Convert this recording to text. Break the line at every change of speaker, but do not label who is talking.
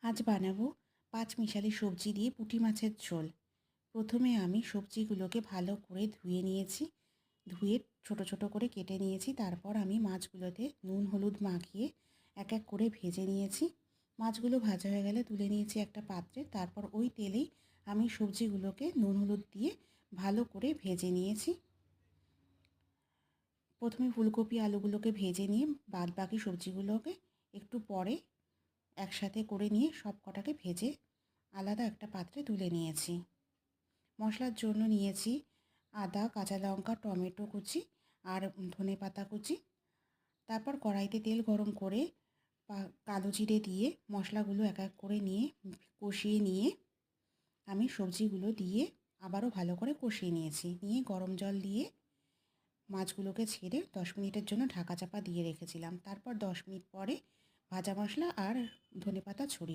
আজ বানাবো পাঁচমিশালি সবজি দিয়ে পুঁটি মাছের ঝোল। প্রথমে আমি সবজিগুলোকে ভালো করে ধুয়ে নিয়েছি। ধুয়ে ছোট ছোট করে কেটে নিয়েছি। তারপর আমি মাছগুলোতে নুন হলুদ মাখিয়ে এক এক করে ভেজে নিয়েছি। মাছগুলো ভাজা হয়ে গেলে তুলে নিয়েছি একটা পাত্রে। তারপর ওই তেলেই আমি সবজিগুলোকে নুন হলুদ দিয়ে ভালো করে ভেজে নিয়েছি। প্রথমে ফুলকপি আলুগুলোকে ভেজে নিয়ে বাদ বাকি সবজিগুলোকে একটু পরে একসাথে করে নিয়ে সব কটাকে ভেজে আলাদা একটা পাত্রে তুলে নিয়েছি। মশলার জন্য নিয়েছি আদা, কাঁচা লঙ্কা, টমেটো কুচি আর ধনেপাতা কুচি। তারপর কড়াইতে তেল গরম করে কালো জিরে দিয়ে মশলাগুলো এক এক করে নিয়ে কষিয়ে নিয়ে আমি সবজিগুলো দিয়ে আবারও ভালো করে কষিয়ে নিয়েছি। নিয়ে গরম জল দিয়ে মাছগুলোকে ছেড়ে 10 মিনিটের জন্য ঢাকা চাপা দিয়ে রেখেছিলাম। তারপর 10 মিনিট পরে ভাজা মশলা আর ধনেপাতা ছড়িয়ে